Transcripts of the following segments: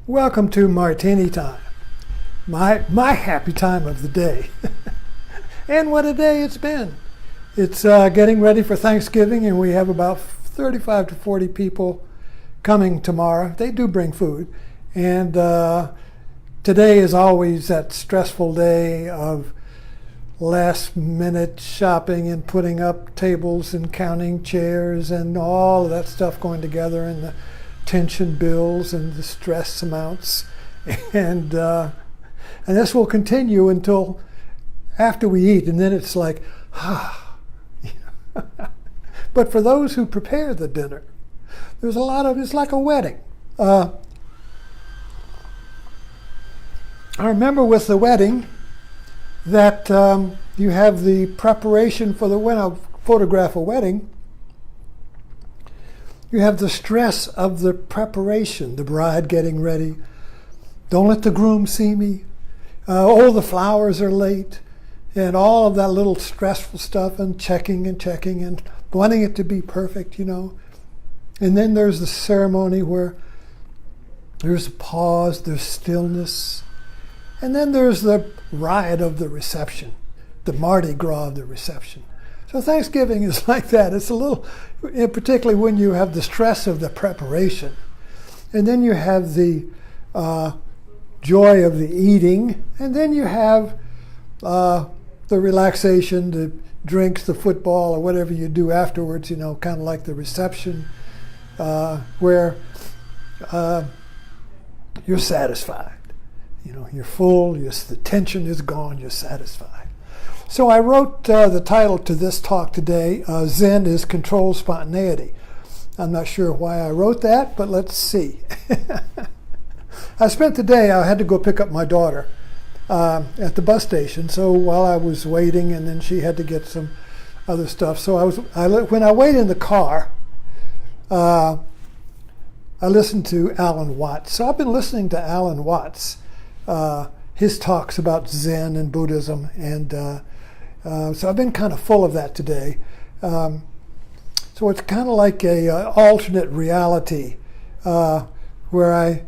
Welcome to Martini Time, my happy time of the day. And what a day it's been. It's getting ready for Thanksgiving, and we have about 35 to 40 people coming tomorrow. They do bring food. And today is always that stressful day of last minute shopping and putting up tables and counting chairs and all of that stuff going together, and the tension builds and the stress amounts. And this will continue until after we eat, and then it's like, But for those who prepare the dinner, there's a lot of, it's like a wedding. I remember with the wedding that you have the preparation for when I photograph a wedding, you have the stress of the preparation, the bride getting ready. Don't let the groom see me. The flowers are late, and all of that little stressful stuff, and checking and wanting it to be perfect, And then there's the ceremony where there's a pause, there's stillness. And then there's the riot of the reception, the Mardi Gras of the reception. So Thanksgiving is like that. It's a little, particularly when you have the stress of the preparation. And then you have the joy of the eating. And then you have the relaxation, the drinks, the football, or whatever you do afterwards, kind of like the reception, where you're satisfied. You're full, the tension is gone, you're satisfied. So I wrote the title to this talk today, Zen is Controlled Spontaneity. I'm not sure why I wrote that, but let's see. I spent the day, I had to go pick up my daughter at the bus station. So while I was waiting, and then she had to get some other stuff. So when I wait in the car, I listened to Alan Watts. So I've been listening to Alan Watts, his talks about Zen and Buddhism, and so I've been kind of full of that today. So it's kind of like a alternate reality where I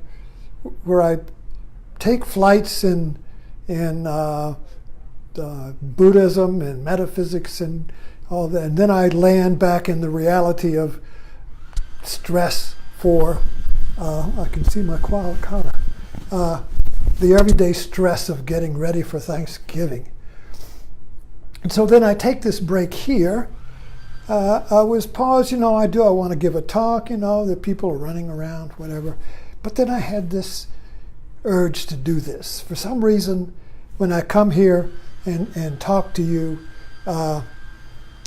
take flights in Buddhism and metaphysics and all that, and then I land back in the reality of stress for I can see my collar. The everyday stress of getting ready for Thanksgiving. And so then I take this break here. I was paused, I want to give a talk, the people are running around, whatever. But then I had this urge to do this. For some reason, when I come here and talk to you,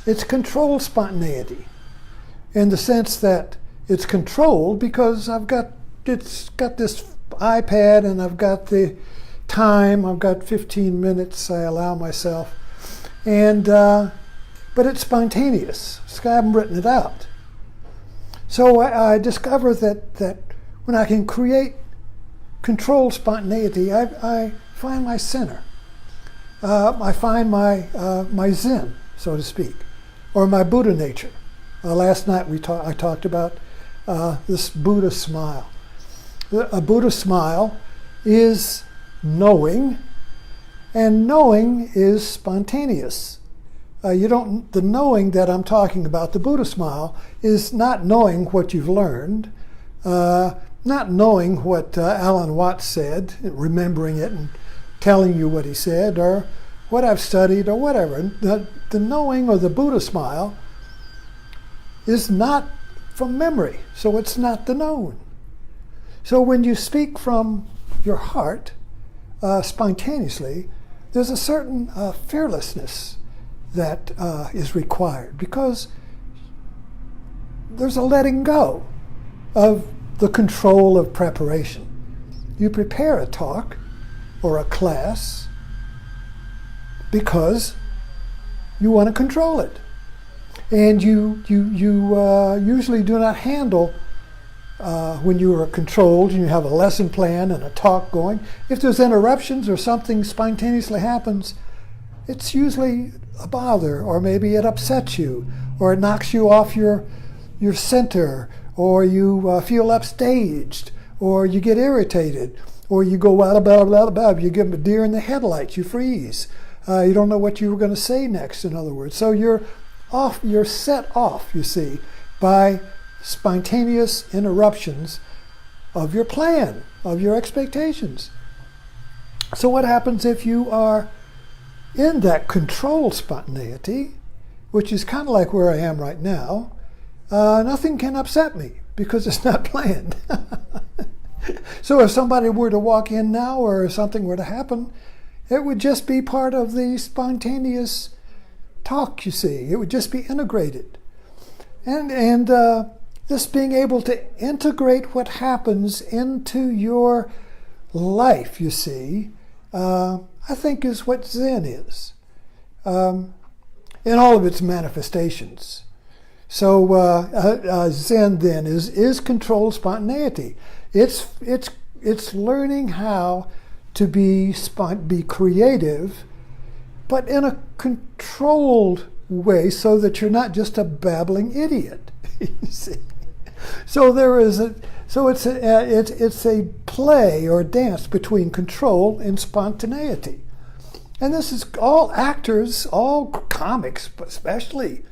it's controlled spontaneity, in the sense that it's controlled because it's got this iPad, and I've got the time. I've got 15 minutes I allow myself, and but it's spontaneous. So I haven't written it out. So I discover that when I can create controlled spontaneity, I find my center. I find my Zen, so to speak, or my Buddha nature. Last night I talked about this Buddha smile. A Buddha smile is knowing, and knowing is spontaneous. The knowing that I'm talking about, the Buddha smile, is not knowing what you've learned, not knowing what Alan Watts said, remembering it and telling you what he said, or what I've studied, or whatever. The knowing, or the Buddha smile, is not from memory, so it's not the known. So when you speak from your heart spontaneously, there's a certain fearlessness that is required, because there's a letting go of the control of preparation. You prepare a talk or a class because you want to control it. And you usually do not handle when you are controlled and you have a lesson plan and a talk going. If there's interruptions or something spontaneously happens, it's usually a bother, or maybe it upsets you, or it knocks you off your center, or you feel upstaged, or you get irritated, or you go blah, blah, blah, blah, you give them a deer in the headlights, you freeze. You don't know what you were going to say next, in other words. So you're set off, you see, by spontaneous interruptions of your plan, of your expectations. So what happens if you are in that controlled spontaneity, which is kind of like where I am right now? Nothing can upset me because it's not planned. So if somebody were to walk in now, or if something were to happen, it would just be part of the spontaneous talk, you see. It would just be integrated. And this being able to integrate what happens into your life, you see, I think is what Zen is, in all of its manifestations. So Zen then is controlled spontaneity. It's learning how to be creative, but in a controlled way, so that you're not just a babbling idiot. You see, so it's a play or dance between control and spontaneity, and this is all actors, all comics, but especially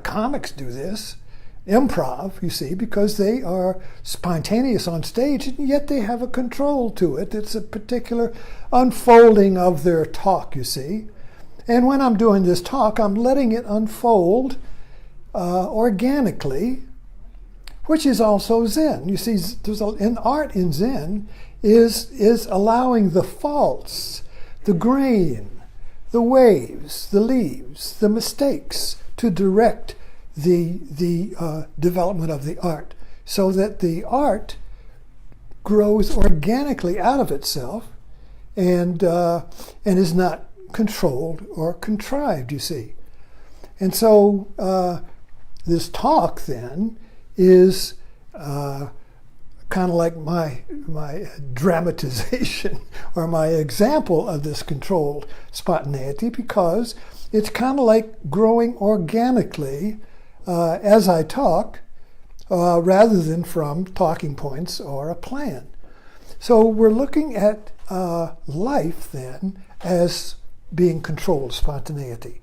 comics do this. Improv, you see, because they are spontaneous on stage, and yet they have a control to it. It's a particular unfolding of their talk, you see. And when I'm doing this talk, I'm letting it unfold organically, which is also Zen. You see, art in Zen is allowing the faults, the grain, the waves, the leaves, the mistakes to direct the development of the art, so that the art grows organically out of itself and is not controlled or contrived, you see. And so this talk then is kind of like my dramatization or my example of this controlled spontaneity, because it's kind of like growing organically as I talk, rather than from talking points or a plan. So we're looking at life then as being controlled spontaneity.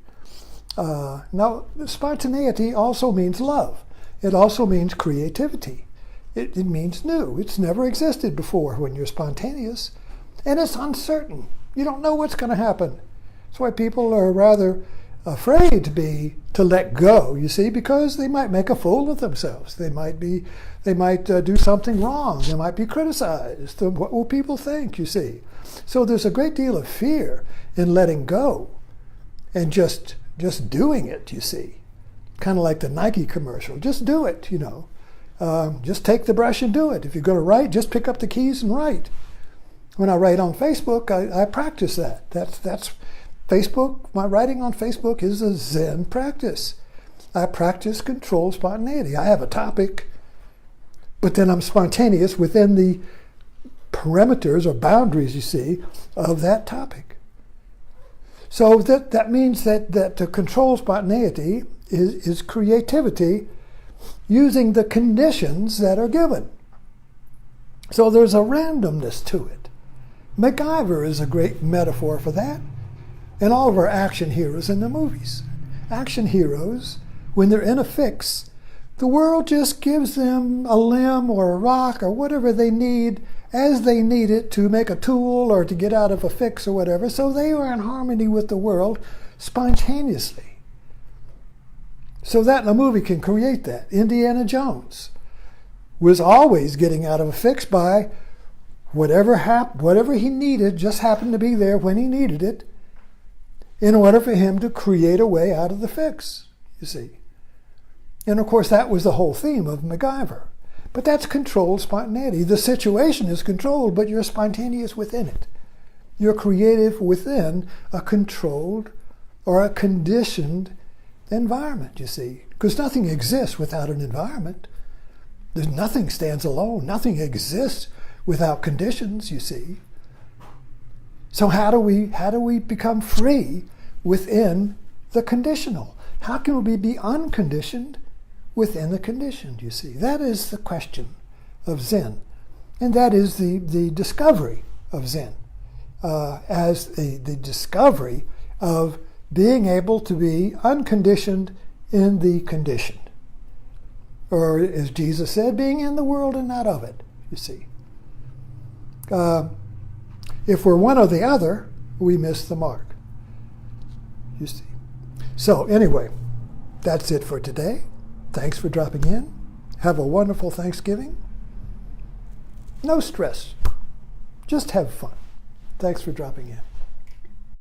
Now, spontaneity also means love. It also means creativity. It means new. It's never existed before when you're spontaneous. And it's uncertain. You don't know what's going to happen. That's why people are rather afraid to let go, you see, because they might make a fool of themselves. They might do something wrong. They might be criticized. What will people think, you see? So there's a great deal of fear in letting go and just doing it, you see. Kind of like the Nike commercial. Just do it, you know. Just take the brush and do it. If you're going to write, just pick up the keys and write. When I write on Facebook, I practice that. That's Facebook. My writing on Facebook is a Zen practice. I practice controlled spontaneity. I have a topic, but then I'm spontaneous within the parameters or boundaries, you see, of that topic. So that means that the controlled spontaneity is creativity using the conditions that are given. So there's a randomness to it. MacGyver is a great metaphor for that. And all of our action heroes in the movies. Action heroes, when they're in a fix, the world just gives them a limb or a rock or whatever they need as they need it to make a tool or to get out of a fix or whatever. So they are in harmony with the world spontaneously. So that in a movie can create that. Indiana Jones was always getting out of a fix by whatever he needed just happened to be there when he needed it, in order for him to create a way out of the fix, you see. And of course, that was the whole theme of MacGyver. But that's controlled spontaneity. The situation is controlled, but you're spontaneous within it. You're creative within a controlled or a conditioned environment, you see. Because nothing exists without an environment. Nothing stands alone. Nothing exists without conditions, you see. So how do we become free within the conditional? How can we be unconditioned within the conditioned, you see? That is the question of Zen. and that is the discovery of Zen, as the discovery of being able to be unconditioned in the conditioned. Or as Jesus said, being in the world and not of it, you see. If we're one or the other, we miss the mark, you see. So anyway, that's it for today. Thanks for dropping in. Have a wonderful Thanksgiving. No stress. Just have fun. Thanks for dropping in.